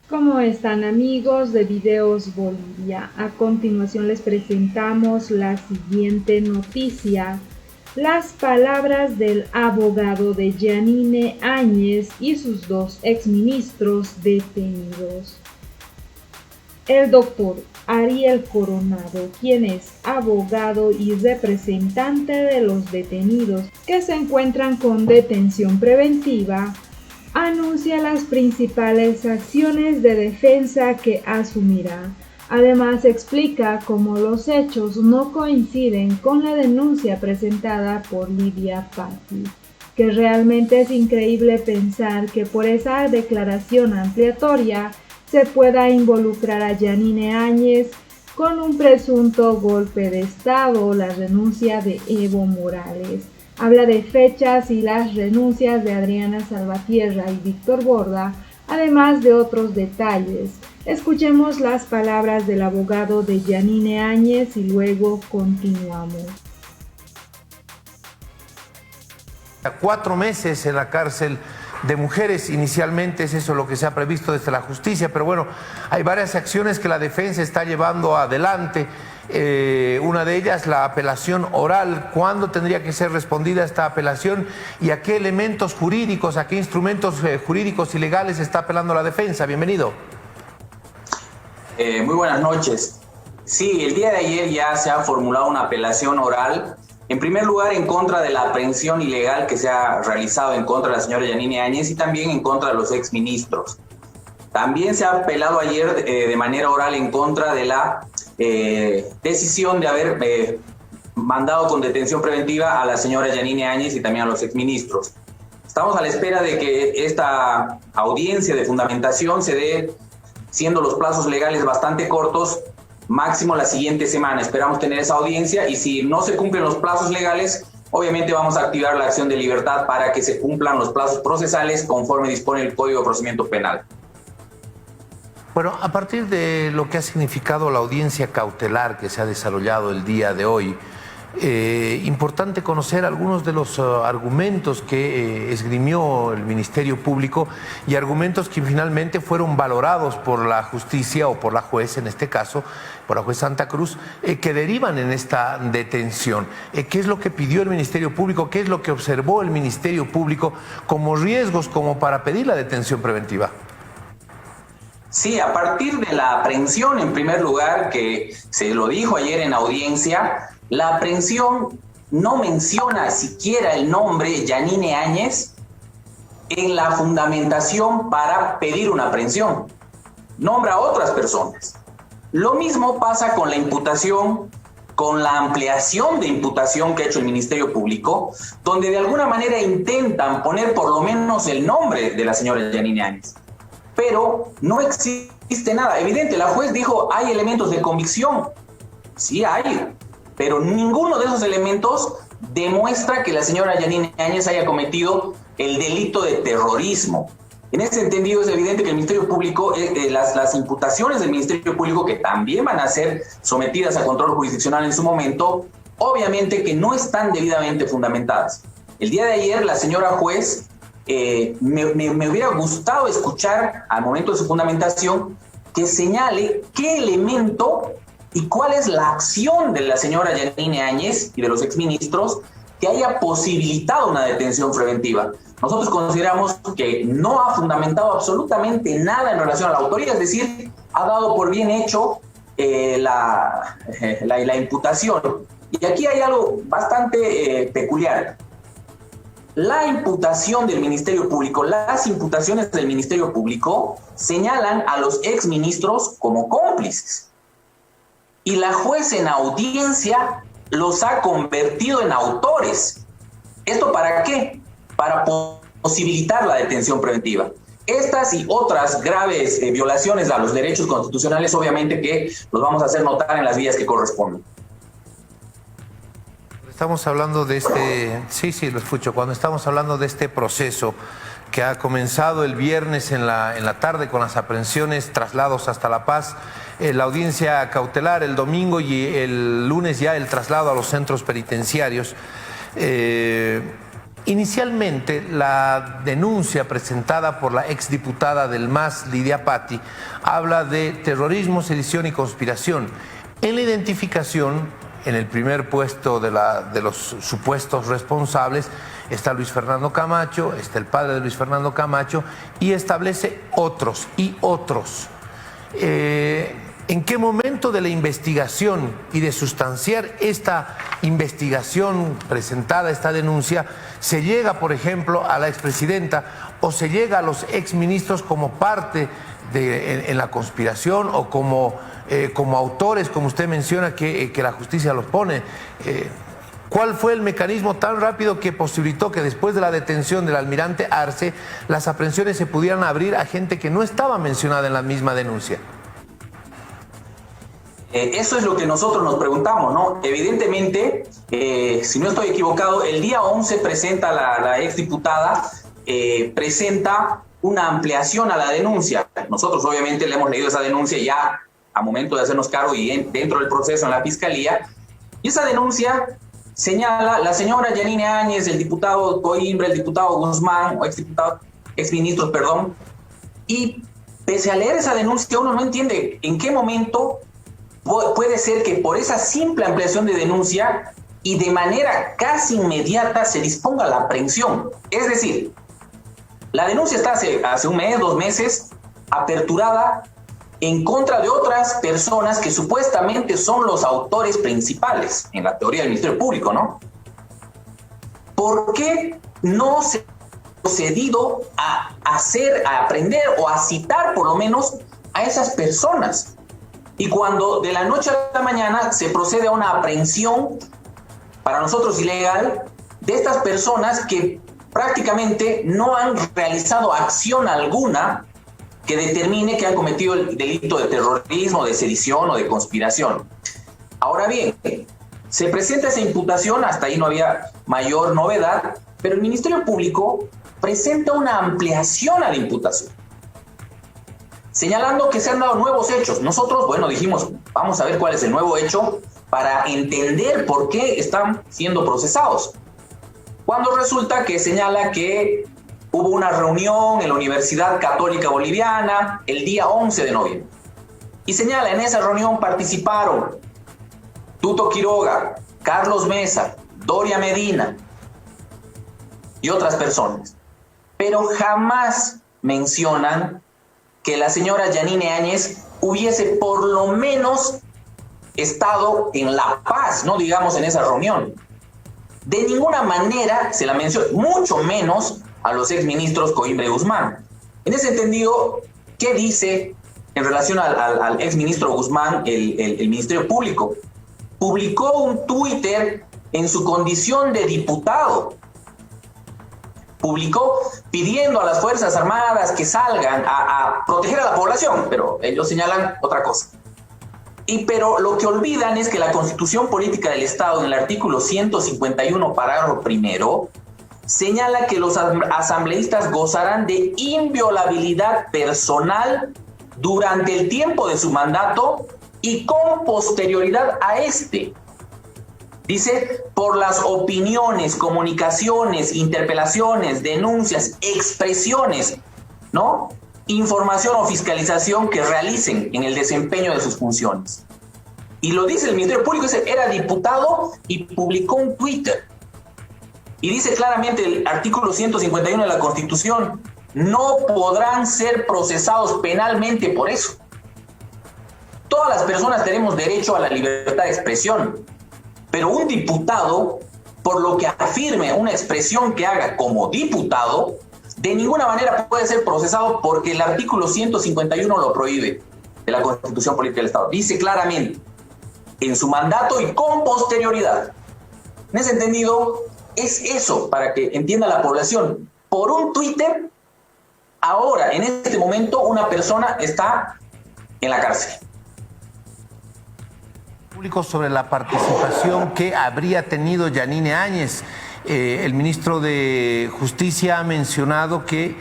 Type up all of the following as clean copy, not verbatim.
¿Cómo están amigos de Videos Bolivia? A continuación les presentamos la siguiente noticia. Las palabras del abogado de Yanine Áñez y sus dos exministros detenidos. El doctor Ariel Coronado, quien es abogado y representante de los detenidos que se encuentran con detención preventiva, anuncia las principales acciones de defensa que asumirá. Además, explica cómo los hechos no coinciden con la denuncia presentada por Lidia Patti, que realmente es increíble pensar que por esa declaración ampliatoria se pueda involucrar a Yanine Áñez con un presunto golpe de Estado o la renuncia de Evo Morales. Habla de fechas y las renuncias de Adriana Salvatierra y Víctor Borda, además de otros detalles. Escuchemos las palabras del abogado de Yanine Áñez y luego continuamos. 4 meses en la cárcel de mujeres, inicialmente es eso lo que se ha previsto desde la justicia, pero bueno, hay varias acciones que la defensa está llevando adelante. Una de ellas, la apelación oral. ¿Cuándo tendría que ser respondida esta apelación y a qué elementos jurídicos, a qué instrumentos jurídicos y legales está apelando la defensa? Bienvenido. Muy buenas noches. Sí, el día de ayer ya se ha formulado una apelación oral, en primer lugar en contra de la aprehensión ilegal que se ha realizado en contra de la señora Yanine Áñez y también en contra de los exministros. También se ha apelado ayer de manera oral en contra de la decisión de haber mandado con detención preventiva a la señora Yanine Áñez y también a los exministros. Estamos a la espera de que esta audiencia de fundamentación se dé, siendo los plazos legales bastante cortos, máximo la siguiente semana. Esperamos tener esa audiencia y si no se cumplen los plazos legales, obviamente vamos a activar la acción de libertad para que se cumplan los plazos procesales conforme dispone el Código de Procedimiento Penal. Bueno, a partir de lo que ha significado la audiencia cautelar que se ha desarrollado el día de hoy, importante conocer algunos de los argumentos que esgrimió el Ministerio Público y argumentos que finalmente fueron valorados por la justicia o por la juez, en este caso, por la juez Santa Cruz, que derivan en esta detención. ¿Qué es lo que pidió el Ministerio Público? ¿Qué es lo que observó el Ministerio Público como riesgos como para pedir la detención preventiva? Sí, a partir de la aprehensión, en primer lugar, que se lo dijo ayer en audiencia, la aprehensión no menciona siquiera el nombre Yanine Áñez en la fundamentación para pedir una aprehensión. Nombra a otras personas. Lo mismo pasa con la imputación, con la ampliación de imputación que ha hecho el Ministerio Público, donde de alguna manera intentan poner por lo menos el nombre de la señora Yanine Áñez. Pero no existe nada. Evidente, la juez dijo, hay elementos de convicción. Sí hay, pero ninguno de esos elementos demuestra que la señora Yanine Áñez haya cometido el delito de terrorismo. En ese entendido es evidente que el Ministerio Público, las imputaciones del Ministerio Público, que también van a ser sometidas a control jurisdiccional en su momento, obviamente que no están debidamente fundamentadas. El día de ayer la señora juez me hubiera gustado escuchar al momento de su fundamentación que señale qué elemento y cuál es la acción de la señora Yanine Áñez y de los exministros que haya posibilitado una detención preventiva. Nosotros consideramos que no ha fundamentado absolutamente nada en relación a la autoría, es decir, ha dado por bien hecho la imputación. Y aquí hay algo bastante peculiar. La imputación del Ministerio Público, las imputaciones del Ministerio Público señalan a los exministros como cómplices. Y la juez en audiencia los ha convertido en autores. ¿Esto para qué? Para posibilitar la detención preventiva. Estas y otras graves violaciones a los derechos constitucionales, obviamente que los vamos a hacer notar en las vías que corresponden. Estamos hablando de sí, lo escucho, cuando estamos hablando de este proceso que ha comenzado el viernes en la tarde con las aprehensiones, traslados hasta La Paz, la audiencia cautelar el domingo y el lunes ya el traslado a los centros penitenciarios. Inicialmente, la denuncia presentada por la exdiputada del MAS, Lidia Patti, habla de terrorismo, sedición y conspiración. En la identificación, en el primer puesto de los supuestos responsables, está Luis Fernando Camacho, está el padre de Luis Fernando Camacho, y establece otros y otros. ¿En qué momento de la investigación y de sustanciar esta investigación presentada, esta denuncia, se llega, por ejemplo, a la expresidenta o se llega a los exministros como parte en la conspiración o como autores, como usted menciona, que la justicia los pone? ¿Cuál fue el mecanismo tan rápido que posibilitó que después de la detención del almirante Arce, las aprehensiones se pudieran abrir a gente que no estaba mencionada en la misma denuncia? Eso es lo que nosotros nos preguntamos, ¿no? Evidentemente, si no estoy equivocado, el día 11 presenta la exdiputada, presenta una ampliación a la denuncia. Nosotros obviamente le hemos leído esa denuncia ya a momento de hacernos cargo y dentro del proceso en la Fiscalía. Y esa denuncia señala la señora Yanine Áñez, el diputado Coimbra, el diputado Guzmán, o exministros, perdón. Y pese a leer esa denuncia, uno no entiende en qué momento puede ser que por esa simple ampliación de denuncia y de manera casi inmediata se disponga la aprehensión. Es decir, la denuncia está hace un mes, 2 meses, aperturada en contra de otras personas que supuestamente son los autores principales en la teoría del Ministerio Público, ¿no? ¿Por qué no se ha procedido a aprender o a citar por lo menos a esas personas? Y cuando de la noche a la mañana se procede a una aprehensión, para nosotros ilegal, de estas personas que prácticamente no han realizado acción alguna que determine que han cometido el delito de terrorismo, de sedición o de conspiración. Ahora bien, se presenta esa imputación, hasta ahí no había mayor novedad, pero el Ministerio Público presenta una ampliación a la imputación, señalando que se han dado nuevos hechos. Nosotros, dijimos, vamos a ver cuál es el nuevo hecho para entender por qué están siendo procesados. Cuando resulta que señala que hubo una reunión en la Universidad Católica Boliviana el día 11 de noviembre. Y señala, en esa reunión participaron Tuto Quiroga, Carlos Mesa, Doria Medina y otras personas. Pero jamás mencionan que la señora Yanine Áñez hubiese por lo menos estado en La Paz, no digamos en esa reunión. De ninguna manera se la menciona, mucho menos a los exministros Coimbra y Guzmán. En ese entendido, ¿qué dice en relación al exministro Guzmán el Ministerio Público? Publicó un Twitter en su condición de diputado. Publicó pidiendo a las Fuerzas Armadas que salgan a proteger a la población, pero ellos señalan otra cosa. Pero lo que olvidan es que la Constitución Política del Estado, en el artículo 151, parágrafo primero, señala que los asambleístas gozarán de inviolabilidad personal durante el tiempo de su mandato y con posterioridad a este. Dice, por las opiniones, comunicaciones, interpelaciones, denuncias, expresiones, ¿no? Información o fiscalización que realicen en el desempeño de sus funciones. Y lo dice el Ministerio Público, era diputado y publicó un Twitter. Y dice claramente el artículo 151 de la Constitución, no podrán ser procesados penalmente por eso. Todas las personas tenemos derecho a la libertad de expresión, pero un diputado, por lo que afirme una expresión que haga como diputado, de ninguna manera puede ser procesado porque el artículo 151 lo prohíbe de la Constitución Política del Estado. Dice claramente, en su mandato y con posterioridad. En ese entendido, es eso, para que entienda la población. Por un Twitter, ahora, en este momento, una persona está en la cárcel. Sobre la participación que habría tenido Yanine Áñez El ministro de Justicia ha mencionado que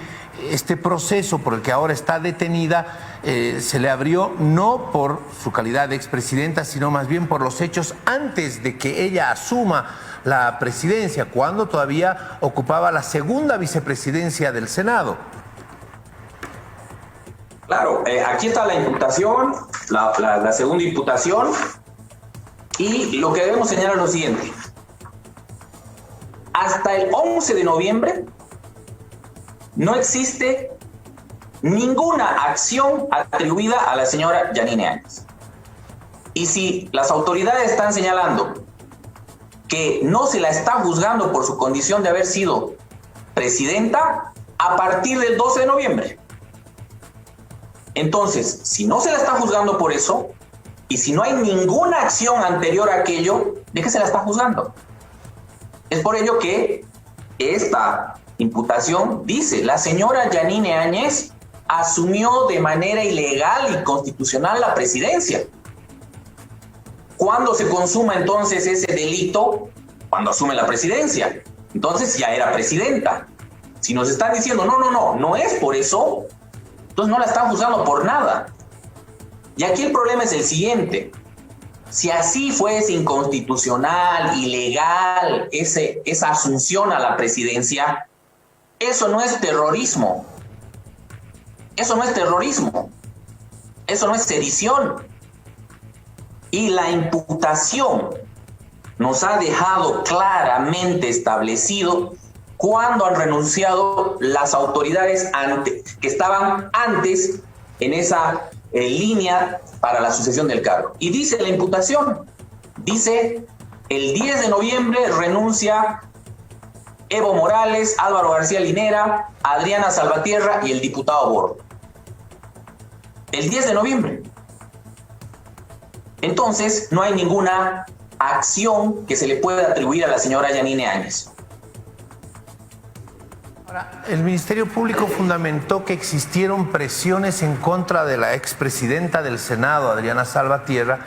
este proceso por el que ahora está detenida se le abrió no por su calidad de expresidenta, sino más bien por los hechos antes de que ella asuma la presidencia, cuando todavía ocupaba la segunda vicepresidencia del Senado. Claro, aquí está la imputación, la segunda imputación, y lo que debemos señalar es lo siguiente. Hasta el 11 de noviembre no existe ninguna acción atribuida a la señora Yanine Áñez. Y si las autoridades están señalando que no se la está juzgando por su condición de haber sido presidenta, a partir del 12 de noviembre. Entonces, si no se la está juzgando por eso, y si no hay ninguna acción anterior a aquello, ¿de qué se la está juzgando? Es por ello que esta imputación dice: la señora Yanine Áñez asumió de manera ilegal y constitucional la presidencia. ¿Cuándo se consuma entonces ese delito? Cuando asume la presidencia. Entonces ya era presidenta. Si nos están diciendo no es por eso, entonces no la están juzgando por nada. Y aquí el problema es el siguiente: si así fuese inconstitucional, ilegal, esa asunción a la presidencia, eso no es terrorismo. Eso no es terrorismo. Eso no es sedición. Y la imputación nos ha dejado claramente establecido cuándo han renunciado las autoridades que estaban antes en esa línea para la sucesión del cargo. Y dice la imputación, dice: el 10 de noviembre renuncia Evo Morales, Álvaro García Linera, Adriana Salvatierra y el diputado Bordo. El 10 de noviembre. Entonces, no hay ninguna acción que se le pueda atribuir a la señora Yanine Áñez. Ahora, el Ministerio Público fundamentó que existieron presiones en contra de la expresidenta del Senado, Adriana Salvatierra,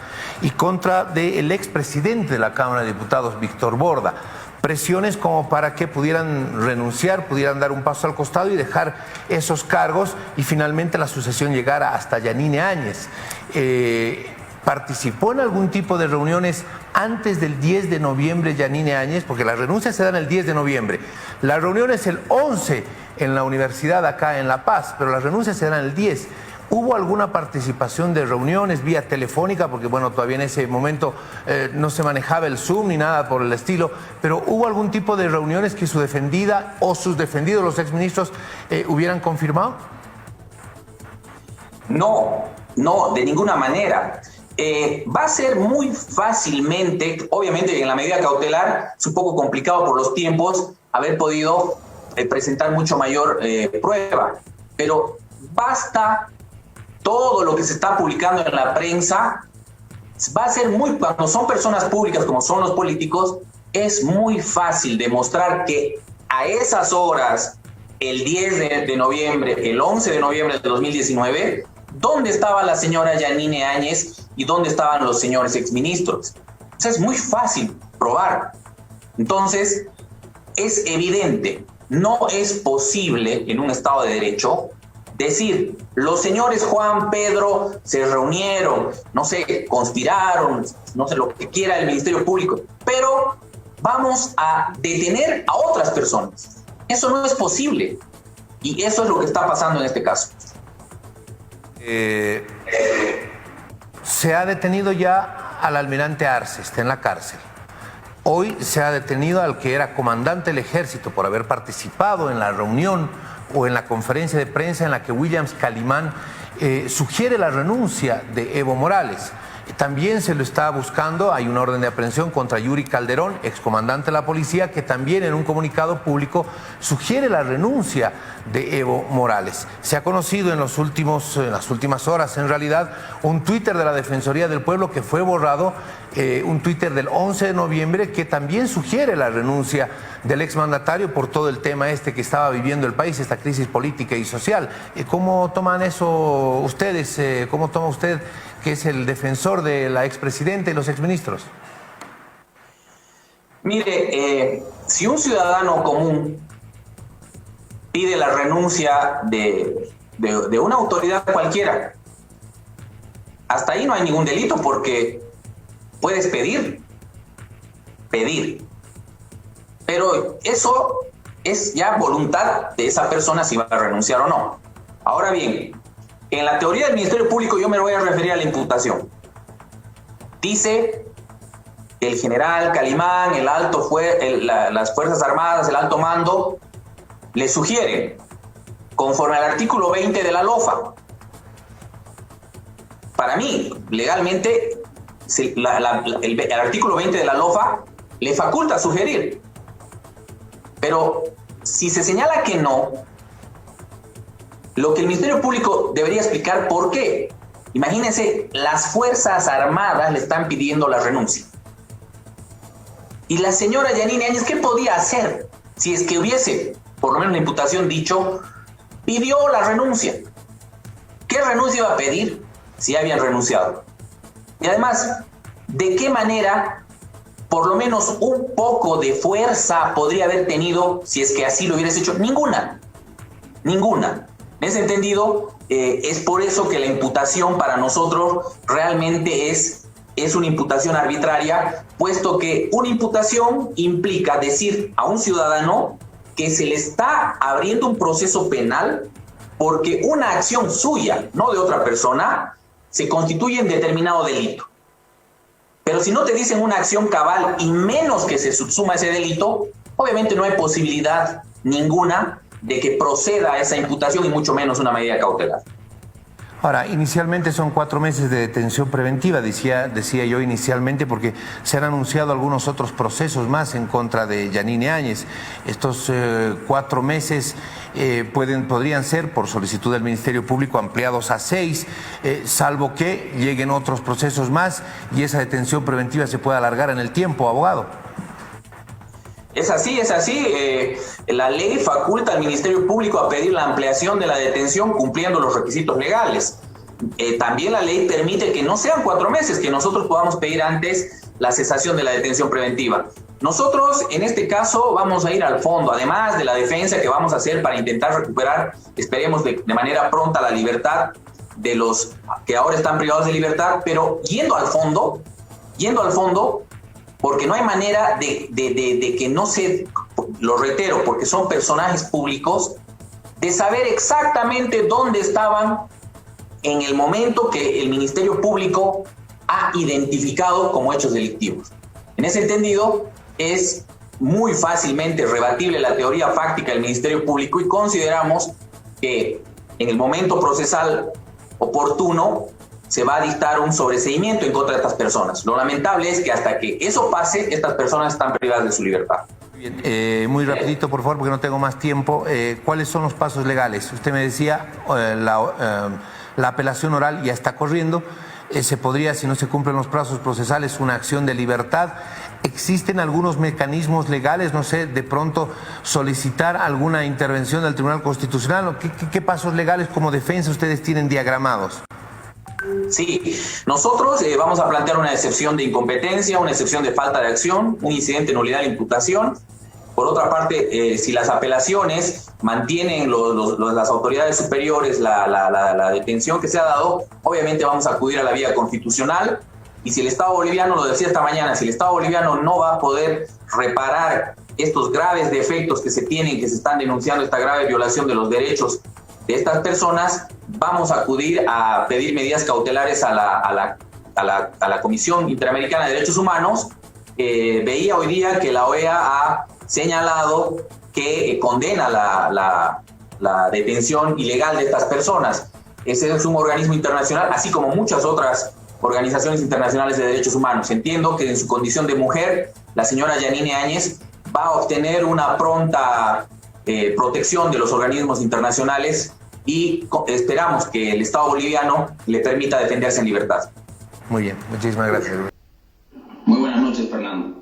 y contra del expresidente de la Cámara de Diputados, Víctor Borda. Presiones como para que pudieran renunciar, pudieran dar un paso al costado y dejar esos cargos, y finalmente la sucesión llegara hasta Yanine Áñez. ¿Participó en algún tipo de reuniones antes del 10 de noviembre Yanine Áñez? Porque las renuncias se dan el 10 de noviembre. La reunión es el 11 en la universidad acá en La Paz, pero las renuncias se dan el 10. ¿Hubo alguna participación de reuniones vía telefónica? Porque bueno, todavía en ese momento no se manejaba el Zoom ni nada por el estilo, pero ¿hubo algún tipo de reuniones que su defendida o sus defendidos, los exministros, hubieran confirmado? No, de ninguna manera. Va a ser muy fácilmente, obviamente en la medida cautelar, es un poco complicado por los tiempos haber podido presentar mucho mayor prueba, pero basta todo lo que se está publicando en la prensa. Va a ser cuando son personas públicas como son los políticos, es muy fácil demostrar que a esas horas, el 10 de noviembre, el 11 de noviembre de 2019, ¿dónde estaba la señora Yanine Áñez y dónde estaban los señores exministros? O sea, es muy fácil probar. Entonces, es evidente, no es posible en un Estado de Derecho decir: los señores Juan, Pedro se reunieron, no sé, conspiraron, no sé lo que quiera el Ministerio Público, pero vamos a detener a otras personas. Eso no es posible. Y eso es lo que está pasando en este caso. Se ha detenido ya al almirante Arce, está en la cárcel. Hoy se ha detenido al que era comandante del ejército por haber participado en la reunión o en la conferencia de prensa en la que Williams Calimán sugiere la renuncia de Evo Morales. También se lo está buscando, hay una orden de aprehensión contra Yuri Calderón, excomandante de la policía, que también en un comunicado público sugiere la renuncia de Evo Morales. Se ha conocido en las últimas horas, en realidad, un Twitter de la Defensoría del Pueblo que fue borrado, un Twitter del 11 de noviembre que también sugiere la renuncia del exmandatario por todo el tema que estaba viviendo el país, esta crisis política y social. ¿Cómo toman eso ustedes? ¿Cómo toma usted, que es el defensor de la expresidenta y los exministros? Mire, si un ciudadano común pide la renuncia de una autoridad cualquiera, hasta ahí no hay ningún delito porque puedes pedir. Pero eso es ya voluntad de esa persona si va a renunciar o no. Ahora bien, en la teoría del Ministerio Público yo me voy a referir a la imputación. Dice que el general Calimán, las Fuerzas Armadas, el alto mando, le sugieren, conforme al artículo 20 de la LOFA. Para mí, legalmente, el artículo 20 de la LOFA le faculta sugerir. Pero si se señala que no, lo que el Ministerio Público debería explicar por qué. Imagínense, las Fuerzas Armadas le están pidiendo la renuncia. Y la señora Yanine Áñez, ¿qué podía hacer si es que hubiese, por lo menos la imputación dicho, pidió la renuncia? ¿Qué renuncia iba a pedir si habían renunciado? Y además, ¿de qué manera, por lo menos un poco de fuerza podría haber tenido si es que así lo hubieras hecho? Ninguna. En ese entendido, es por eso que la imputación para nosotros realmente es una imputación arbitraria, puesto que una imputación implica decir a un ciudadano que se le está abriendo un proceso penal porque una acción suya, no de otra persona, se constituye en determinado delito. Pero si no te dicen una acción cabal y menos que se subsuma ese delito, obviamente no hay posibilidad ninguna de que proceda esa imputación y mucho menos una medida cautelar. Ahora, inicialmente son 4 meses de detención preventiva, decía yo inicialmente, porque se han anunciado algunos otros procesos más en contra de Yanine Áñez. Estos 4 meses podrían ser, por solicitud del Ministerio Público, ampliados a 6, salvo que lleguen otros procesos más y esa detención preventiva se pueda alargar en el tiempo, abogado. Es así. La ley faculta al Ministerio Público a pedir la ampliación de la detención cumpliendo los requisitos legales. También la ley permite que no sean 4 meses, que nosotros podamos pedir antes la cesación de la detención preventiva. Nosotros, en este caso, vamos a ir al fondo, además de la defensa que vamos a hacer para intentar recuperar, esperemos de manera pronta, la libertad de los que ahora están privados de libertad, pero yendo al fondo, porque no hay manera de que no se, lo reitero, porque son personajes públicos, de saber exactamente dónde estaban en el momento que el Ministerio Público ha identificado como hechos delictivos. En ese entendido, es muy fácilmente rebatible la teoría fáctica del Ministerio Público y consideramos que en el momento procesal oportuno se va a dictar un sobreseimiento en contra de estas personas. Lo lamentable es que hasta que eso pase, estas personas están privadas de su libertad. Bien, muy rapidito, por favor, porque no tengo más tiempo. ¿Cuáles son los pasos legales? Usted me decía, la apelación oral ya está corriendo. Se podría, si no se cumplen los plazos procesales, una acción de libertad. ¿Existen algunos mecanismos legales, no sé, de pronto solicitar alguna intervención del Tribunal Constitucional? ¿Qué pasos legales como defensa ustedes tienen diagramados? Sí, nosotros vamos a plantear una excepción de incompetencia, una excepción de falta de acción, un incidente de nulidad de imputación. Por otra parte, si las apelaciones mantienen las autoridades superiores la detención que se ha dado, obviamente vamos a acudir a la vía constitucional. Y si el Estado boliviano, lo decía esta mañana, si el Estado boliviano no va a poder reparar estos graves defectos que se tienen, que se están denunciando, esta grave violación de los derechos de estas personas, vamos a acudir a pedir medidas cautelares a la Comisión Interamericana de Derechos Humanos. Veía hoy día que la OEA ha señalado que condena la detención ilegal de estas personas. Ese es un organismo internacional, así como muchas otras organizaciones internacionales de derechos humanos. Entiendo que en su condición de mujer, la señora Yanine Áñez va a obtener una pronta protección de los organismos internacionales y esperamos que el Estado boliviano le permita defenderse en libertad. Muy bien, muchísimas gracias. Muy buenas noches, Fernando.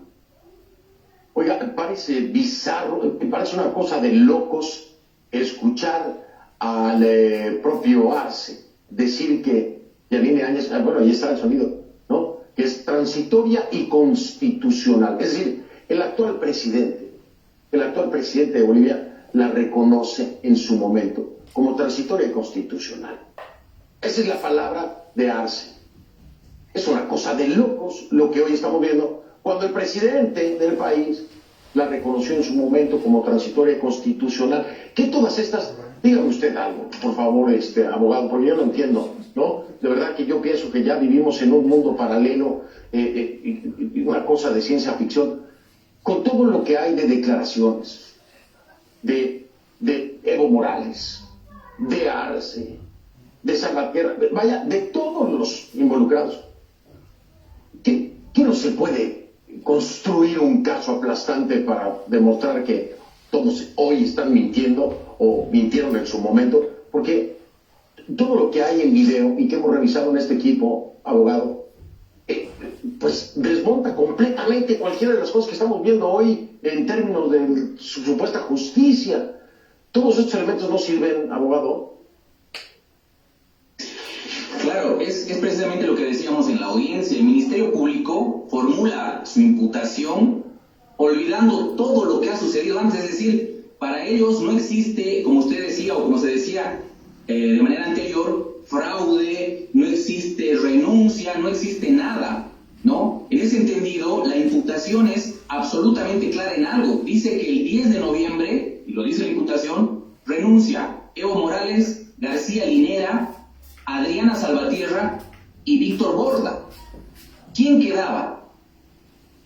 Oiga, parece bizarro, parece una cosa de locos escuchar al propio Arce decir que Yanine Áñez, bueno, ahí está el sonido, ¿no? Que es transitoria y constitucional. Es decir, el actual presidente el actual presidente de Bolivia la reconoce en su momento como transitoria y constitucional. Esa es la palabra de Arce. Es una cosa de locos lo que hoy estamos viendo, cuando el presidente del país la reconoció en su momento como transitoria y constitucional. ¿Qué todas estas? Dígame usted algo, por favor, abogado, porque yo no entiendo, ¿no? De verdad que yo pienso que ya vivimos en un mundo paralelo, una cosa de ciencia ficción, con todo lo que hay de declaraciones de Evo Morales, de Arce, de Salvatierra, vaya, de todos los involucrados. ¿Qué no se puede construir un caso aplastante para demostrar que todos hoy están mintiendo o mintieron en su momento? Porque todo lo que hay en video y que hemos revisado en este equipo, abogado, pues desmonta completamente cualquiera de las cosas que estamos viendo hoy en términos de su supuesta justicia. Todos estos elementos no sirven, abogado. Claro, es precisamente lo que decíamos en la audiencia. El Ministerio Público formula su imputación olvidando todo lo que ha sucedido antes. Es decir, para ellos no existe, como usted decía o como se decía de manera anterior, fraude, no existe renuncia, no existe nada, ¿no? En ese entendido, la imputación es absolutamente clara en algo. Dice que el 10 de noviembre, y lo dice la imputación, renuncia Evo Morales, García Linera, Adriana Salvatierra y Víctor Borda. ¿Quién quedaba?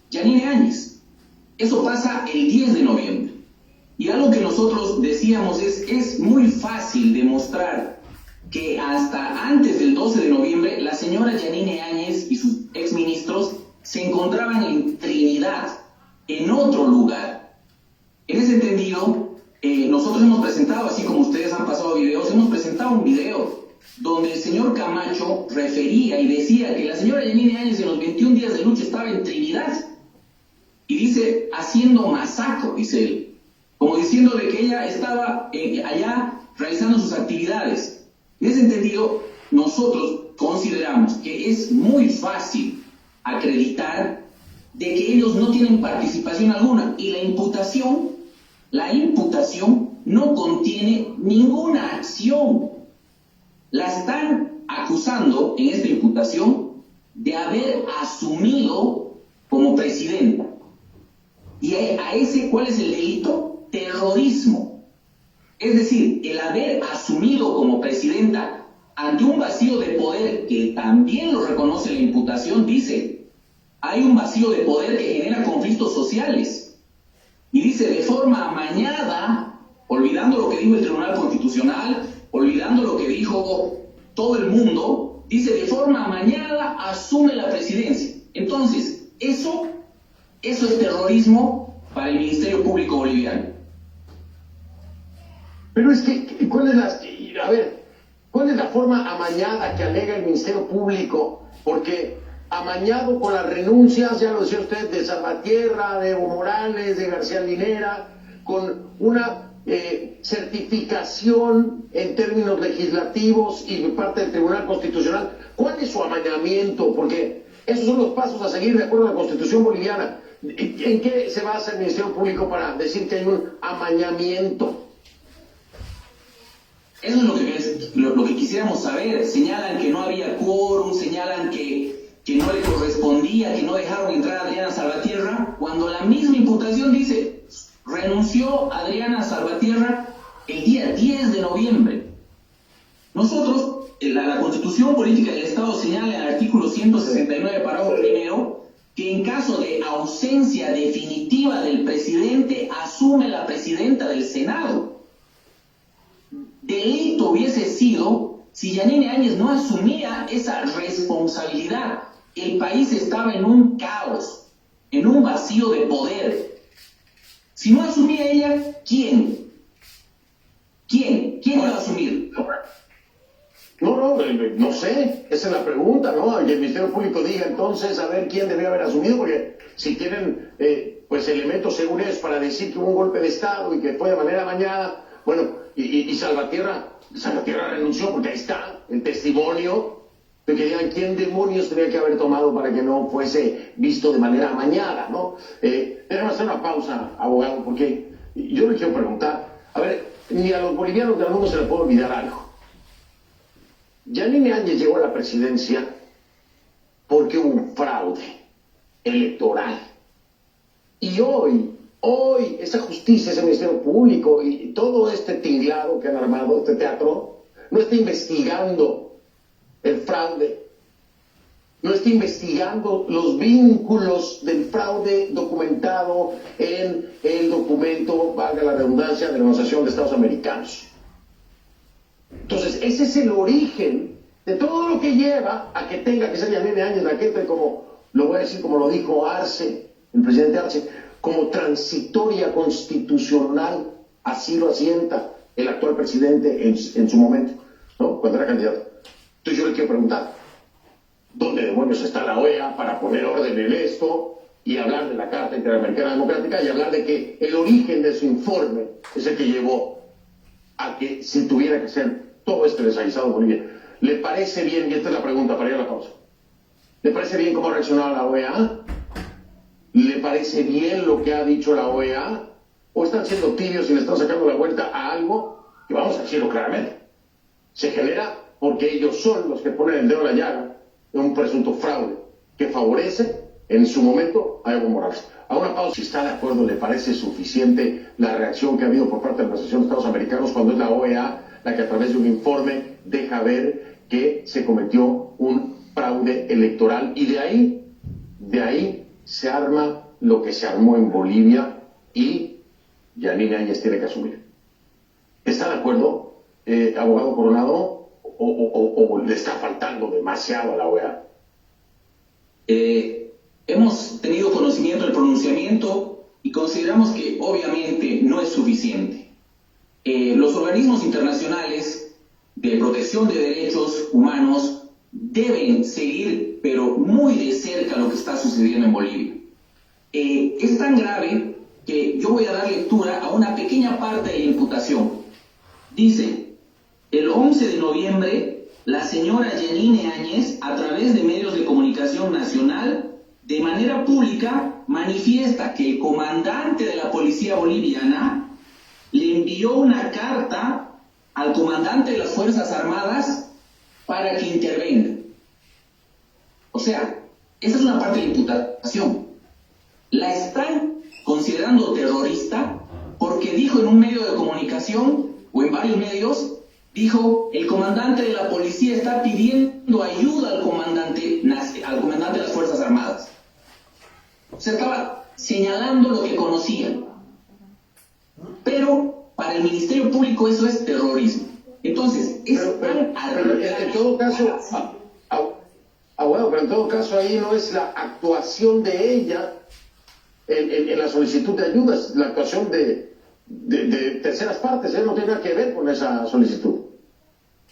Yanine Áñez. Eso pasa el 10 de noviembre. Y algo que nosotros decíamos es muy fácil demostrar que hasta antes del 12 de noviembre la señora Yanine Áñez y sus exministros se encontraban en Trinidad, en otro lugar. En ese entendido, nosotros hemos presentado, así como ustedes han pasado videos, hemos presentado un video donde el señor Camacho refería y decía que la señora Yanine Áñez en los 21 días de lucha estaba en Trinidad. Y dice, haciendo masacre, dice él, como diciendo de que ella estaba allá realizando sus actividades. En ese entendido, nosotros consideramos que es muy fácil acreditar de que ellos no tienen participación alguna, y la imputación no contiene ninguna acción. La están acusando en esta imputación de haber asumido como presidenta. ¿Y cuál es el delito? Terrorismo. Es decir, el haber asumido como presidenta ante un vacío de poder que también lo reconoce la imputación, dice, hay un vacío de poder que genera conflictos sociales. Y dice, de forma amañada, olvidando lo que dijo el Tribunal Constitucional, olvidando lo que dijo todo el mundo, dice, de forma amañada asume la presidencia. Entonces, eso es terrorismo para el Ministerio Público boliviano. Pero es que, ¿cuál es la forma amañada que alega el Ministerio Público? Porque amañado con las renuncias, ya lo decía usted, de Salvatierra, de Evo Morales, de García Linera, con una certificación en términos legislativos y de parte del Tribunal Constitucional. ¿Cuál es su amañamiento? Porque esos son los pasos a seguir de acuerdo a la Constitución boliviana. ¿En qué se basa el Ministerio Público para decir que hay un amañamiento? Eso es lo que quisiéramos saber. Señalan que no había quórum, señalan que no le correspondía, que no dejaron entrar a Adriana Salvatierra, cuando la misma imputación dice, renunció Adriana Salvatierra el día 10 de noviembre. Nosotros, la Constitución Política del Estado señala en el artículo 169, párrafo primero, que en caso de ausencia definitiva del presidente, asume la presidenta del Senado. Delito hubiese sido si Yanine Áñez no asumía esa responsabilidad. El país estaba en un caos, en un vacío de poder. Si no asumía ella, ¿quién? ¿Quién iba a asumir? No sé, esa es la pregunta, ¿no? Que el Ministerio Público diga entonces a ver quién debió haber asumido, porque si tienen pues elementos seguros para decir que hubo un golpe de Estado y que fue de manera amañada, bueno, y Salvatierra renunció, porque ahí está el testimonio de que digan quién demonios tenía que haber tomado para que no fuese visto de manera amañada, ¿no? Tenemos que hacer una pausa, abogado, porque yo le quiero preguntar, a ver, ni a los bolivianos del mundo se les puede olvidar algo. Yanine Áñez llegó a la presidencia porque hubo un fraude electoral. Y hoy, esa justicia, ese Ministerio Público y todo este tinglado que han armado, este teatro, no está investigando el fraude, no está investigando los vínculos del fraude documentado en el documento, valga la redundancia, de la Organización de Estados Americanos. Entonces, ese es el origen de todo lo que lleva a que tenga que ser Yanine Áñez la que entre, como lo voy a decir, como lo dijo Arce, el presidente Arce, como transitoria constitucional, así lo asienta el actual presidente en su momento, ¿no? Cuando era candidato. Entonces yo le quiero preguntar, ¿dónde demonios está la OEA para poner orden en esto y hablar de la Carta Interamericana Democrática y hablar de que el origen de su informe es el que llevó a que si tuviera que ser todo este desaguisado en Bolivia? ¿Le parece bien, y esta es la pregunta para ir a la pausa, ¿le parece bien cómo ha reaccionado la OEA? ¿Le parece bien lo que ha dicho la OEA? ¿O están siendo tibios y le están sacando la vuelta a algo que, vamos a decirlo claramente, se genera porque ellos son los que ponen el dedo en la llaga en un presunto fraude que favorece en su momento a Evo Morales? A una pausa, si está de acuerdo, ¿le parece suficiente la reacción que ha habido por parte de la Organización de Estados Americanos cuando es la OEA la que a través de un informe deja ver que se cometió un fraude electoral? Y de ahí se arma lo que se armó en Bolivia y Yanine Áñez tiene que asumir. ¿Está de acuerdo, abogado Coronado, o le está faltando demasiado a la OEA? Hemos tenido conocimiento del pronunciamiento y consideramos que obviamente no es suficiente. Los organismos internacionales de protección de derechos humanos deben seguir, pero muy de cerca, lo que está sucediendo en Bolivia. Es tan grave que yo voy a dar lectura a una pequeña parte de la imputación. Dice: el 11 de noviembre, la señora Yanine Áñez, a través de medios de comunicación nacional, de manera pública, manifiesta que el comandante de la policía boliviana le envió una carta al comandante de las Fuerzas Armadas para que intervenga. O sea, esa es una parte de la imputación. La están considerando terrorista porque dijo en un medio de comunicación, o en varios medios, dijo: el comandante de la policía está pidiendo ayuda al comandante de las Fuerzas Armadas. O sea, estaba señalando lo que conocían. Pero para el Ministerio Público eso es terrorismo. Entonces, pero en todo caso, pero en todo caso ahí no es la actuación de ella en la solicitud de ayuda, es la actuación de terceras partes. No tiene nada que ver con esa solicitud.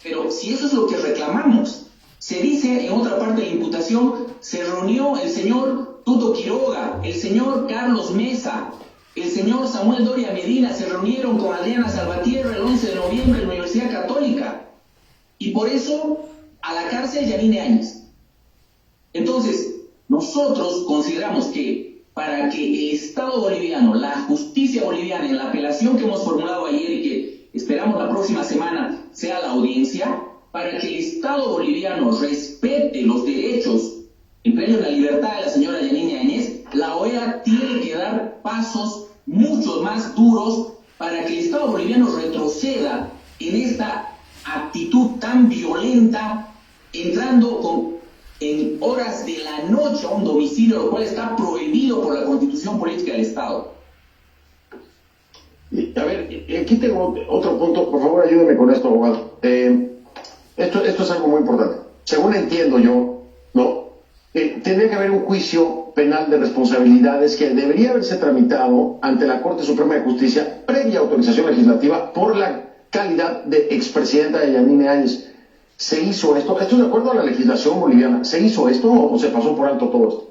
Pero si eso es lo que reclamamos, se dice en otra parte de la imputación: se reunió el señor Tuto Quiroga, el señor Carlos Mesa, el señor Samuel Doria Medina, se reunieron con Adriana Salvatierra el 11 de noviembre en la Universidad Católica, y por eso a la cárcel Yanine Áñez. Entonces, nosotros consideramos que para que el Estado boliviano, la justicia boliviana, en la apelación que hemos formulado ayer y que esperamos la próxima semana sea la audiencia, para que el Estado boliviano respete los derechos, entre ellos la libertad de la señora Yanine Áñez, la OEA tiene que dar pasos mucho más duros para que el Estado boliviano retroceda en esta actitud tan violenta, entrando en horas de la noche a un domicilio, lo cual está prohibido por la Constitución Política del Estado. A ver, aquí tengo otro punto, por favor ayúdeme con esto, abogado. Esto es algo muy importante. Según entiendo yo, ¿no? Tendría que haber un juicio penal de responsabilidades que debería haberse tramitado ante la Corte Suprema de Justicia previa autorización legislativa por la calidad de expresidenta de Yanine Áñez. ¿Se hizo esto? ¿Esto es de acuerdo a la legislación boliviana? ¿Se hizo esto o se pasó por alto todo esto?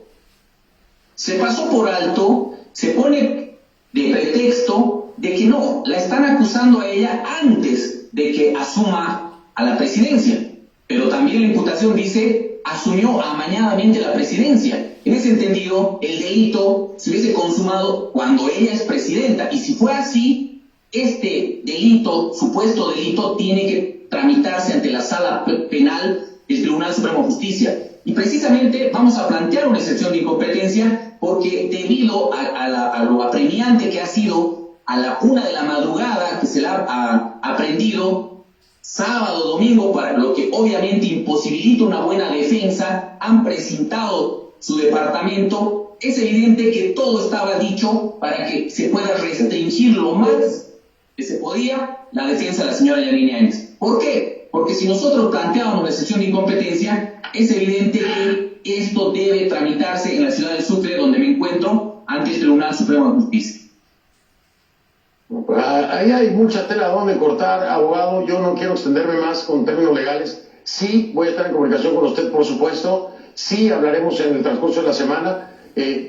Se pasó por alto, se pone de pretexto de que no, la están acusando a ella antes de que asuma a la presidencia. Pero también la imputación dice asumió amañadamente la presidencia. En ese entendido, el delito se hubiese consumado cuando ella es presidenta. Y si fue así, este delito, supuesto delito, tiene que tramitarse ante la sala penal del Tribunal Supremo de Justicia. Y precisamente vamos a plantear una excepción de incompetencia porque debido a lo apremiante que ha sido a la 1 de la madrugada que se la ha aprendido, sábado, domingo, para lo que obviamente imposibilita una buena defensa, han presentado su departamento. Es evidente que todo estaba dicho para que se pueda restringir lo más que se podía la defensa de la señora Yanine Áñez. ¿Por qué? Porque si nosotros planteábamos la excepción de incompetencia, es evidente que esto debe tramitarse en la ciudad de Sucre, donde me encuentro, ante el Tribunal Supremo de Justicia. Ahí hay mucha tela donde cortar, abogado. Yo no quiero extenderme más con términos legales. Sí, voy a estar en comunicación con usted, por supuesto. Sí, hablaremos en el transcurso de la semana,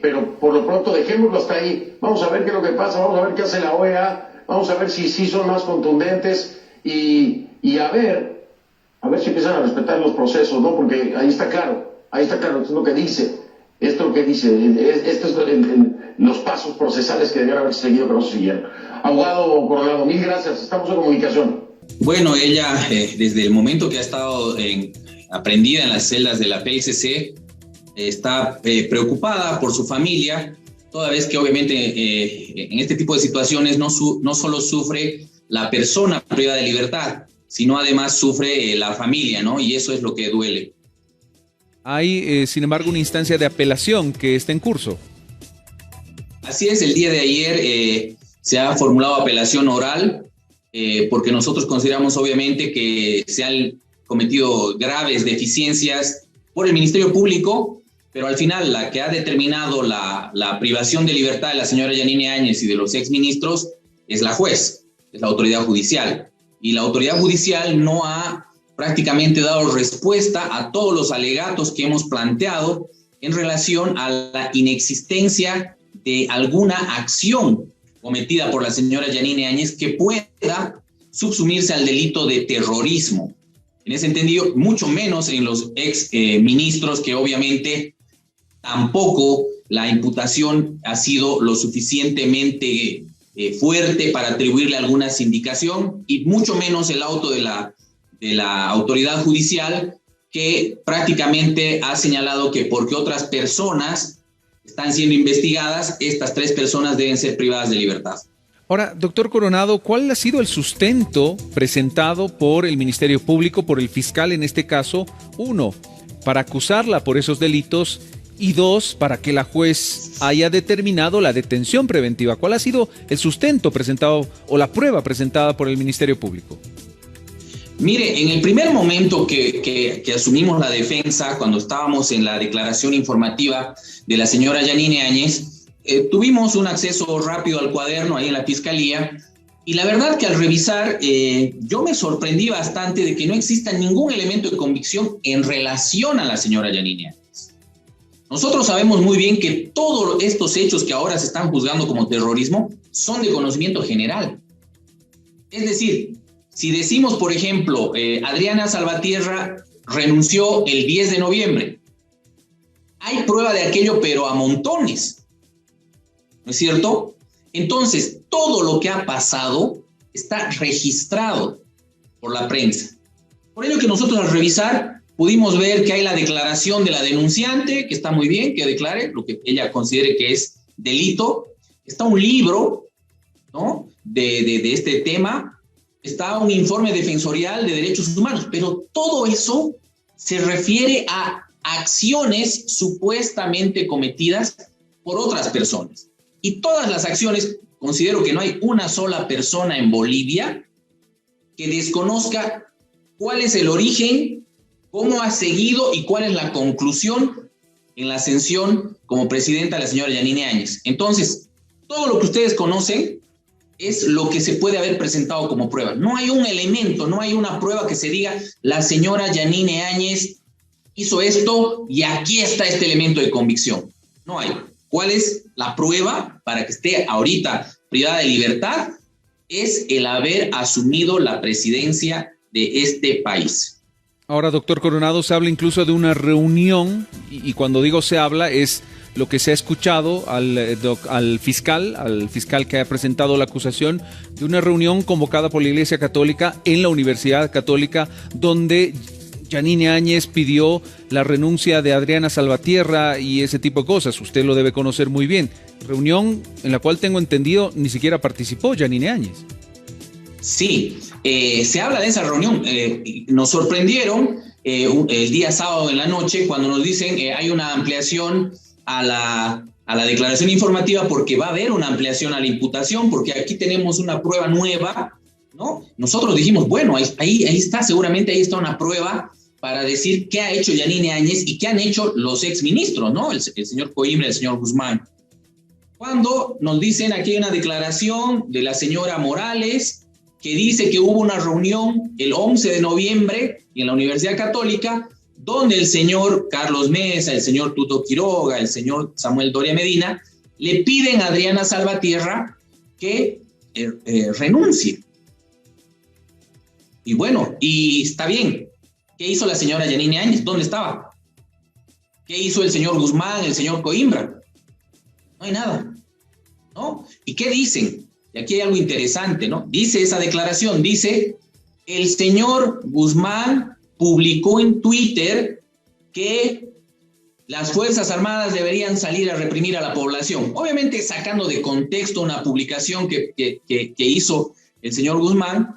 pero por lo pronto dejémoslo hasta ahí. Vamos a ver qué es lo que pasa, vamos a ver qué hace la OEA, vamos a ver si sí son más contundentes y a ver si empiezan a respetar los procesos, ¿no? Porque ahí está claro, esto es lo que dice, estos son los pasos procesales que debieron haber seguido, pero no se siguieron. Abogado Coronado, mil gracias, estamos en comunicación. Bueno, ella desde el momento que ha estado aprendida en las celdas de la PLCC está preocupada por su familia, toda vez que obviamente en este tipo de situaciones no solo sufre la persona privada de libertad, sino además sufre la familia, ¿no? Y eso es lo que duele. Hay, sin embargo, una instancia de apelación que está en curso. Así es, el día de ayer se ha formulado apelación oral porque nosotros consideramos obviamente que se han cometido graves deficiencias por el Ministerio Público, pero al final la que ha determinado la privación de libertad de la señora Yanine Áñez y de los exministros es la juez, es la autoridad judicial. Y la autoridad judicial no ha prácticamente dado respuesta a todos los alegatos que hemos planteado en relación a la inexistencia de alguna acción cometida por la señora Yanine Áñez que pueda subsumirse al delito de terrorismo. En ese entendido, mucho menos en los ministros que obviamente tampoco la imputación ha sido lo suficientemente fuerte para atribuirle alguna sindicación, y mucho menos el auto de la autoridad judicial, que prácticamente ha señalado que porque otras personas están siendo investigadas, estas 3 personas deben ser privadas de libertad. Ahora, doctor Coronado, ¿cuál ha sido el sustento presentado por el Ministerio Público, por el fiscal en este caso? 1, para acusarla por esos delitos, y 2, para que la juez haya determinado la detención preventiva. ¿Cuál ha sido el sustento presentado o la prueba presentada por el Ministerio Público? Mire, en el primer momento que asumimos la defensa, cuando estábamos en la declaración informativa de la señora Yanine Áñez, tuvimos un acceso rápido al cuaderno ahí en la Fiscalía, y la verdad que al revisar yo me sorprendí bastante de que no exista ningún elemento de convicción en relación a la señora Yanine Áñez. Nosotros sabemos muy bien que todos estos hechos que ahora se están juzgando como terrorismo son de conocimiento general. Es decir, si decimos, por ejemplo, Adriana Salvatierra renunció el 10 de noviembre, hay prueba de aquello, pero a montones, ¿no es cierto? Entonces, todo lo que ha pasado está registrado por la prensa. Por ello que nosotros al revisar pudimos ver que hay la declaración de la denunciante, que está muy bien, que declare lo que ella considere que es delito. Está un libro, ¿no?, de este tema. Está un informe defensorial de derechos humanos, pero todo eso se refiere a acciones supuestamente cometidas por otras personas. Y todas las acciones, considero que no hay una sola persona en Bolivia que desconozca cuál es el origen, cómo ha seguido y cuál es la conclusión en la ascensión como presidenta de la señora Yanine Áñez. Entonces, todo lo que ustedes conocen es lo que se puede haber presentado como prueba. No hay un elemento, no hay una prueba que se diga la señora Yanine Áñez hizo esto y aquí está este elemento de convicción. No hay. ¿Cuál es la prueba para que esté ahorita privada de libertad? Es el haber asumido la presidencia de este país. Ahora, doctor Coronado, se habla incluso de una reunión, y cuando digo se habla es lo que se ha escuchado al fiscal que ha presentado la acusación, de una reunión convocada por la Iglesia Católica en la Universidad Católica, donde Yanine Áñez pidió la renuncia de Adriana Salvatierra y ese tipo de cosas. Usted lo debe conocer muy bien. Reunión en la cual tengo entendido ni siquiera participó Yanine Áñez. Sí, se habla de esa reunión. Nos sorprendieron el día sábado en la noche cuando nos dicen hay una ampliación a la declaración informativa, porque va a haber una ampliación a la imputación, porque aquí tenemos una prueba nueva, ¿no? Nosotros dijimos, bueno, ahí está, seguramente ahí está una prueba para decir qué ha hecho Yanine Áñez y qué han hecho los exministros, ¿no? El señor Coimbra y el señor Guzmán. Cuando nos dicen aquí hay una declaración de la señora Morales que dice que hubo una reunión el 11 de noviembre en la Universidad Católica, donde el señor Carlos Mesa, el señor Tuto Quiroga, el señor Samuel Doria Medina, le piden a Adriana Salvatierra que renuncie. Y bueno, y está bien. ¿Qué hizo la señora Yanine Áñez? ¿Dónde estaba? ¿Qué hizo el señor Guzmán, el señor Coimbra? No hay nada, ¿no? ¿Y qué dicen? Y aquí hay algo interesante, ¿no? Dice esa declaración, dice, el señor Guzmán publicó en Twitter que las Fuerzas Armadas deberían salir a reprimir a la población. Obviamente sacando de contexto una publicación que hizo el señor Guzmán,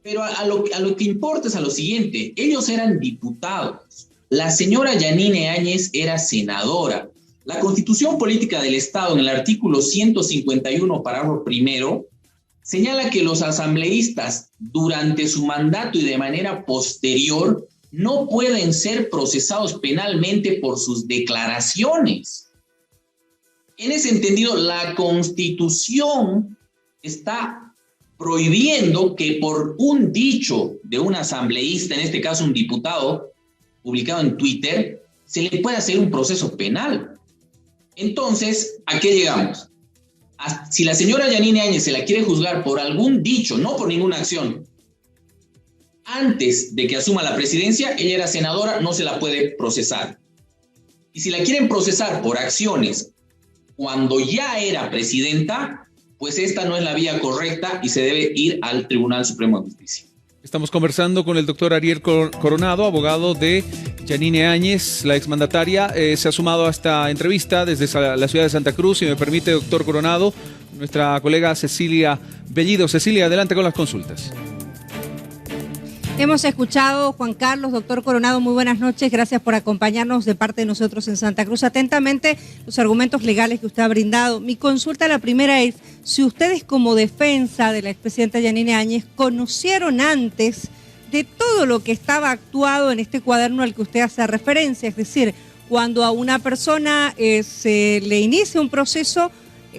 pero a lo que importa es a lo siguiente: ellos eran diputados, la señora Yanine Áñez era senadora. La Constitución Política del Estado, en el artículo 151, párrafo primero, señala que los asambleístas, durante su mandato y de manera posterior, no pueden ser procesados penalmente por sus declaraciones. En ese entendido, la Constitución está prohibiendo que por un dicho de un asambleísta, en este caso un diputado, publicado en Twitter, se le pueda hacer un proceso penal. Entonces, ¿a qué llegamos? Si la señora Yanine Áñez se la quiere juzgar por algún dicho, no por ninguna acción, antes de que asuma la presidencia, ella era senadora, no se la puede procesar. Y si la quieren procesar por acciones cuando ya era presidenta, pues esta no es la vía correcta y se debe ir al Tribunal Supremo de Justicia. Estamos conversando con el doctor Ariel Coronado, abogado de Yanine Áñez, la exmandataria. Se ha sumado a esta entrevista desde la ciudad de Santa Cruz. Si me permite, doctor Coronado, nuestra colega Cecilia Bellido. Cecilia, adelante con las consultas. Hemos escuchado, Juan Carlos, doctor Coronado, muy buenas noches. Gracias por acompañarnos de parte de nosotros en Santa Cruz. Atentamente, los argumentos legales que usted ha brindado. Mi consulta, la primera es, si ustedes como defensa de la expresidenta Yanine Áñez conocieron antes de todo lo que estaba actuado en este cuaderno al que usted hace referencia, es decir, cuando a una persona se le inicia un proceso,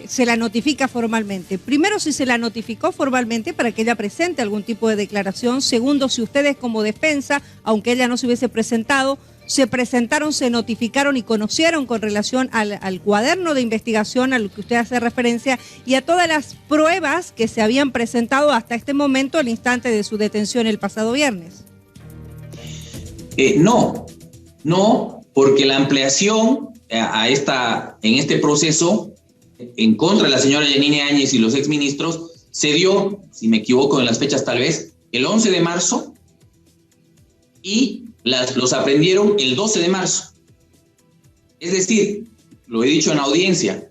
se la notifica formalmente. Primero, si se la notificó formalmente para que ella presente algún tipo de declaración. Segundo, si ustedes como defensa, aunque ella no se hubiese presentado, se presentaron, se notificaron y conocieron con relación al cuaderno de investigación a lo que usted hace referencia y a todas las pruebas que se habían presentado hasta este momento, al instante de su detención el pasado viernes. No, porque la ampliación en este proceso en contra de la señora Yanine Áñez y los exministros se dio, si me equivoco en las fechas tal vez, el 11 de marzo y los aprendieron el 12 de marzo. Es decir, lo he dicho en audiencia,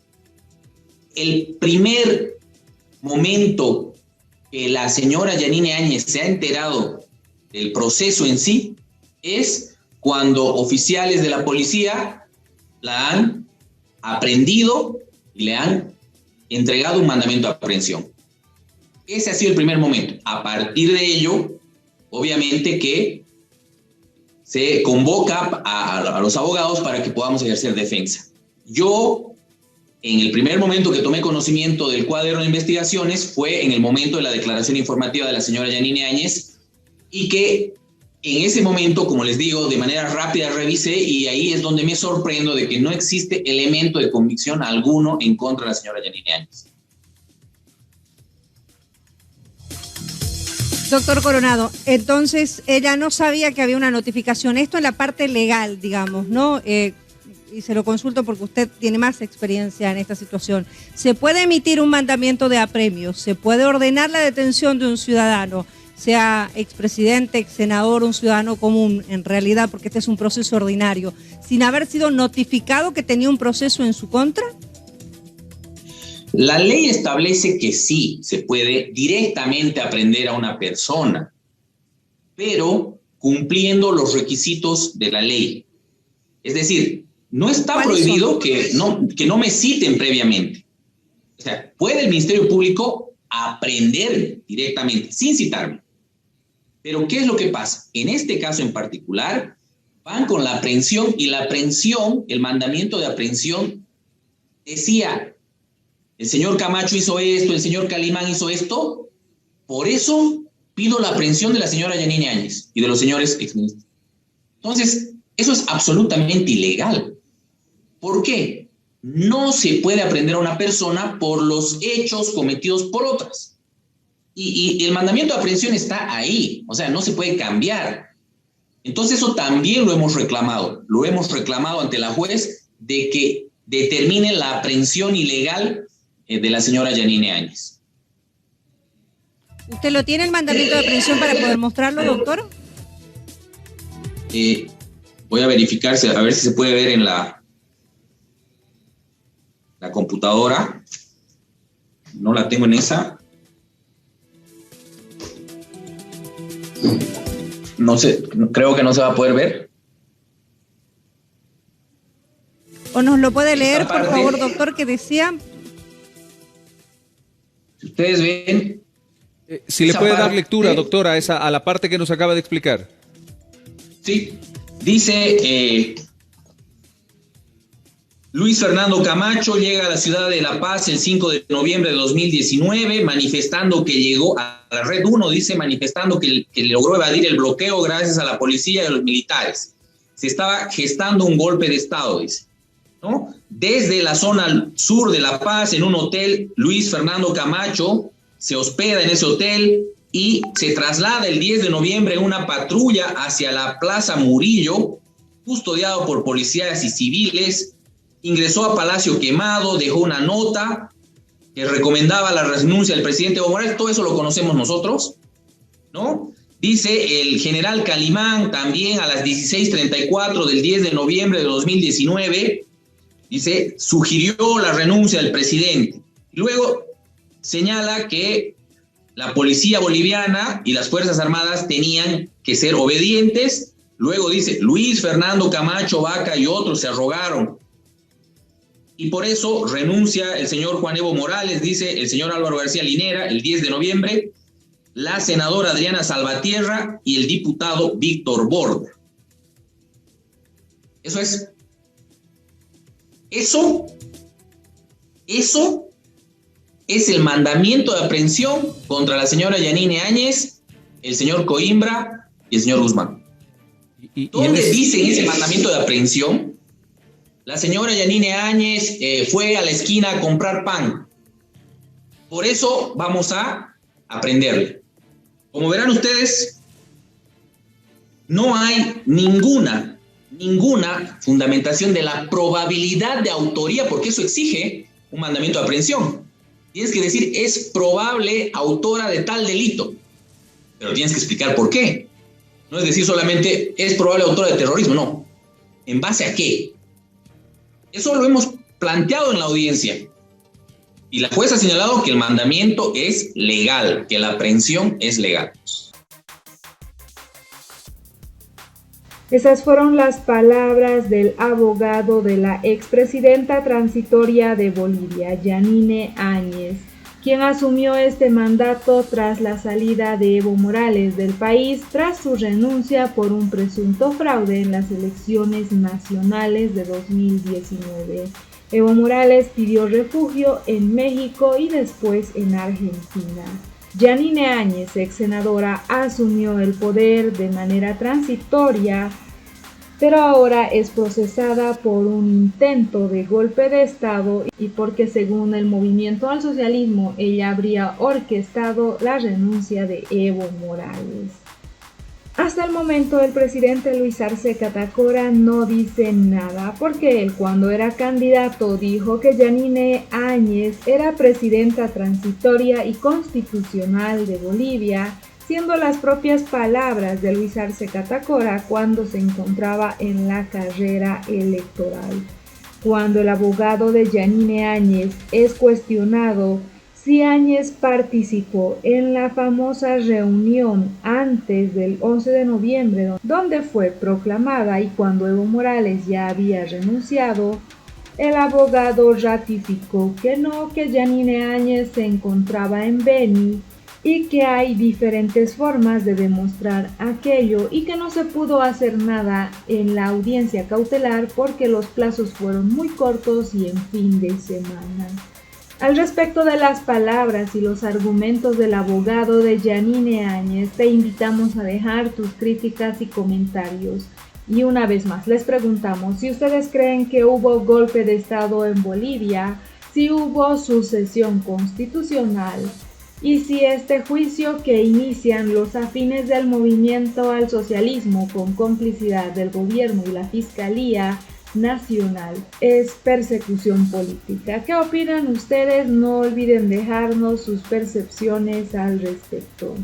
el primer momento que la señora Yanine Áñez se ha enterado del proceso en sí es cuando oficiales de la policía la han aprehendido y le han entregado un mandamiento de aprehensión. Ese ha sido el primer momento. A partir de ello, obviamente que se convoca a los abogados para que podamos ejercer defensa. Yo, en el primer momento que tomé conocimiento del cuaderno de investigaciones, fue en el momento de la declaración informativa de la señora Yanine Áñez, y que en ese momento, como les digo, de manera rápida revisé y ahí es donde me sorprendo de que no existe elemento de convicción alguno en contra de la señora Yanine Áñez. Doctor Coronado, entonces ella no sabía que había una notificación. Esto en la parte legal, digamos, ¿no? Y se lo consulto porque usted tiene más experiencia en esta situación. ¿Se puede emitir un mandamiento de apremio? ¿Se puede ordenar la detención de un ciudadano, sea expresidente, exsenador, un ciudadano común, en realidad, porque este es un proceso ordinario, sin haber sido notificado que tenía un proceso en su contra? La ley establece que sí, se puede directamente aprehender a una persona, pero cumpliendo los requisitos de la ley. Es decir, no está prohibido que no me citen previamente. O sea, puede el Ministerio Público aprehender directamente, sin citarme. Pero ¿qué es lo que pasa? En este caso en particular, van con la aprehensión y la aprehensión, el mandamiento de aprehensión decía, el señor Camacho hizo esto, el señor Calimán hizo esto, por eso pido la aprehensión de la señora Yanine Áñez y de los señores exministros. Entonces, eso es absolutamente ilegal. ¿Por qué? No se puede aprehender a una persona por los hechos cometidos por otras. Y el mandamiento de aprehensión está ahí, o sea, no se puede cambiar. Entonces eso también lo hemos reclamado ante la juez de que determine la aprehensión ilegal de la señora Yanine Áñez. ¿Usted lo tiene el mandamiento de aprehensión para poder mostrarlo, doctor? Voy a verificar, a ver si se puede ver en la computadora. No la tengo en esa. No sé, creo que no se va a poder ver. ¿O nos lo puede leer, por favor, doctor, que decía? Si ustedes ven... si le puede dar lectura, doctora, a la parte que nos acaba de explicar. Sí, dice... Luis Fernando Camacho llega a la ciudad de La Paz el 5 de noviembre de 2019, manifestando que llegó a la Red 1, dice, manifestando que logró evadir el bloqueo gracias a la policía y a los militares. Se estaba gestando un golpe de Estado, dice, ¿no? Desde la zona sur de La Paz, en un hotel, Luis Fernando Camacho se hospeda en ese hotel y se traslada el 10 de noviembre en una patrulla hacia la Plaza Murillo, custodiado por policías y civiles. Ingresó a Palacio Quemado, dejó una nota que recomendaba la renuncia del presidente Evo Morales. Todo eso lo conocemos nosotros, ¿no? Dice el general Calimán también a las 16:34 del 10 de noviembre de 2019, dice, sugirió la renuncia del presidente. Luego señala que la policía boliviana y las Fuerzas Armadas tenían que ser obedientes. Luego dice, Luis Fernando Camacho Vaca y otros se arrogaron. Y por eso renuncia el señor Juan Evo Morales, dice el señor Álvaro García Linera, el 10 de noviembre, la senadora Adriana Salvatierra y el diputado Víctor Borda. Eso es. Eso es el mandamiento de aprehensión contra la señora Yanine Áñez, el señor Coimbra y el señor Guzmán. ¿Dónde dice en ese mandamiento de aprehensión? La señora Yanine Áñez fue a la esquina a comprar pan. Por eso vamos a aprenderle. Como verán ustedes, no hay ninguna fundamentación de la probabilidad de autoría, porque eso exige un mandamiento de aprehensión. Tienes que decir, es probable autora de tal delito, pero tienes que explicar por qué. No es decir solamente, es probable autora de terrorismo, no. ¿En base a qué? Eso lo hemos planteado en la audiencia. Y la jueza ha señalado que el mandamiento es legal, que la aprehensión es legal. Esas fueron las palabras del abogado de la expresidenta transitoria de Bolivia, Yanine Áñez, quien asumió este mandato tras la salida de Evo Morales del país tras su renuncia por un presunto fraude en las elecciones nacionales de 2019. Evo Morales pidió refugio en México y después en Argentina. Yanine Áñez, ex senadora, asumió el poder de manera transitoria pero ahora es procesada por un intento de golpe de Estado y porque según el movimiento al socialismo ella habría orquestado la renuncia de Evo Morales. Hasta el momento el presidente Luis Arce Catacora no dice nada porque él cuando era candidato dijo que Yanine Áñez era presidenta transitoria y constitucional de Bolivia, siendo las propias palabras de Luis Arce Catacora cuando se encontraba en la carrera electoral. Cuando el abogado de Yanine Áñez es cuestionado si Áñez participó en la famosa reunión antes del 11 de noviembre, donde fue proclamada y cuando Evo Morales ya había renunciado, el abogado ratificó que no, que Yanine Áñez se encontraba en Beni y que hay diferentes formas de demostrar aquello y que no se pudo hacer nada en la audiencia cautelar porque los plazos fueron muy cortos y en fin de semana. Al respecto de las palabras y los argumentos del abogado de Yanine Áñez, te invitamos a dejar tus críticas y comentarios. Y una vez más les preguntamos si ustedes creen que hubo golpe de Estado en Bolivia, si hubo sucesión constitucional y si este juicio que inician los afines del movimiento al socialismo con complicidad del gobierno y la Fiscalía Nacional es persecución política. ¿Qué opinan ustedes? No olviden dejarnos sus percepciones al respecto.